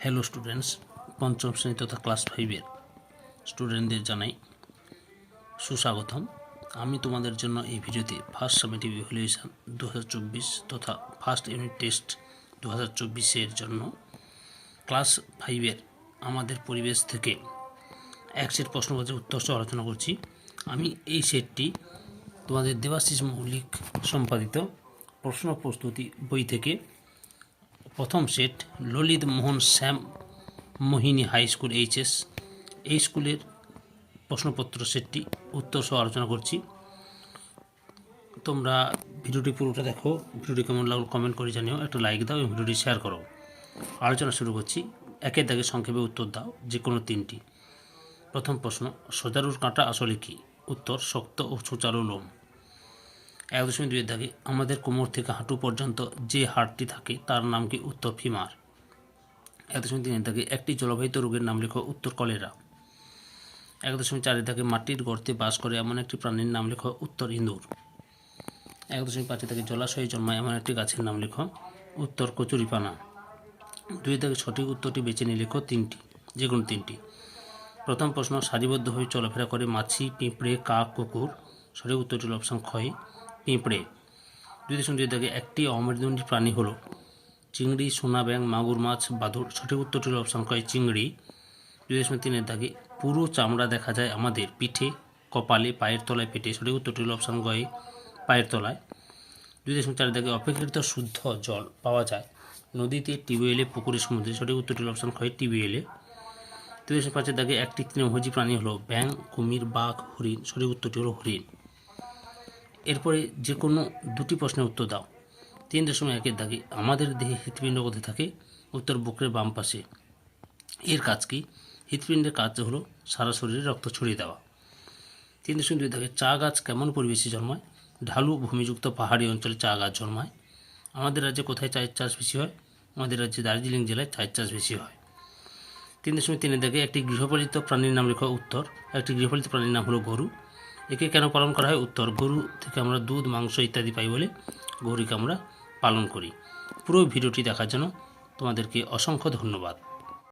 Hello students, পঞ্চম শ্রেণী তথা ক্লাস 5-এর স্টুডেন্টদের জানাই সুস্বাগতম। আমি তোমাদের জন্য এই ভিডিওতে ফার্স্ট সামেটিভ ইভ্যালুয়েশন 2024 তথা ফার্স্ট ইউনিট টেস্ট 2024-এর জন্য ক্লাস 5-এর আমাদের পরিবেশ থেকে এক সেট প্রশ্নপত্রের উত্তর সহ আলোচনা করছি। আমি এই সেটটি তোমাদের দেবাশিস মৌলিক সম্পাদিত প্রশ্ন প্রস্তুতি বই থেকে প্রথম সেট ললিত মোহন শ্যাম মোহিনী হাই স্কুল এইচএস এই স্কুলের প্রশ্নপত্র সেটটি উত্তর সহ আলোচনা করছি। তোমরা ভিডিওটি পুরোটা দেখো, ভিডিওটি কেমন লাগলো কমেন্ট করে জানিও, একটা লাইক দাও এবং ভিডিওটি শেয়ার করো। আলোচনা শুরু করছি। একের দাগে সংক্ষেপে উত্তর দাও, যে কোনো তিনটি। প্রথম প্রশ্ন, সজারুর কাঁটা আসলে কি? উত্তর, শক্ত ও সুচারু লোম। 1.2 দাগে আমাদের কোমর থেকে হাঁটু পর্যন্ত যে হাড়টি থাকে তার নাম কি? উত্তর, ফিমার। 1.3 দাগে একটি জলবাহিত রোগের নাম লেখো। উত্তর, কলেরা। 1.4 দাগে মাটির গর্তে বাস করে এমন একটি প্রাণীর নাম লেখো। উত্তর, ইঁদুর। 1.5 দাগে জলাশয়ে জন্মায় এমন একটি গাছের নাম লেখো। উত্তর, কচুরিপানা। 2 দাগে সঠিক উত্তরটি বেছে নিয়ে লেখো তিনটি, যে কোনো তিনটি। প্রথম প্রশ্ন, সারিবদ্ধভাবে চলাফেরা করে মাছি, পিঁপড়ে, কাক, কুকুর। সঠিক উত্তরটি হল অপশন ক্ষয়, পিঁপড়ে। 2.2 দাগে একটি অমেরুদণ্ডী প্রাণী হলো চিংড়ি, সোনা ব্যাঙ, মাগুর মাছ, বাদুড়। সঠিক উত্তরটি হল অপশন ক্ষয়, চিংড়ি। 2.3 দাগে পুরো চামড়া দেখা যায় আমাদের পিঠে, কপালে, পায়ের তলায়, পেটে। সঠিক উত্তরটি হল অপশন গয়, পায়ের তলায়। 2.4 দাগে অপেক্ষাকৃত শুদ্ধ জল পাওয়া যায় নদীতে, টিউবওয়েলে, পুকুরে, সমুদ্রে। সঠিক উত্তরটি হল অপশন ক্ষয়, টিউবওয়েলে। 2.5 দাগে একটি তৃণভোজী প্রাণী হলো ব্যাঙ, কুমির, বাঘ, হরিণ। সঠিক উত্তরটি হল হরিণ। এরপরে যে কোনো দুটি প্রশ্নের উত্তর দাও। 3.1 দাগে আমাদের দেহে হৃৎপিণ্ড কোথায় থাকে? উত্তর, বুকের বাম পাশে। এর কাজ কি? হৃৎপিণ্ডের কাজ হলো সারা শরীরে রক্ত ছড়িয়ে দেওয়া। 3.2 দাগে চা গাছ কেমন পরিবেশে জন্মায়? ঢালু ভূমিযুক্ত পাহাড়ি অঞ্চলে চা গাছ জন্মায়। আমাদের রাজ্যে কোথায় চায়ের চাষ বেশি হয়? আমাদের রাজ্যে দার্জিলিং জেলায় চায়ের চাষ বেশি হয়। 3.3 দাগে একটি গৃহপালিত প্রাণীর নাম লেখা। উত্তর, একটি গৃহপালিত প্রাণীর নাম হলো গরু। একে কেন পালন করা হয়? উত্তর, গরু থেকে আমরা দুধ, মাংস ইত্যাদি পাই বলে গরুকে আমরা পালন করি। পুরো ভিডিওটি দেখার জন্য তোমাদেরকে অসংখ্য ধন্যবাদ।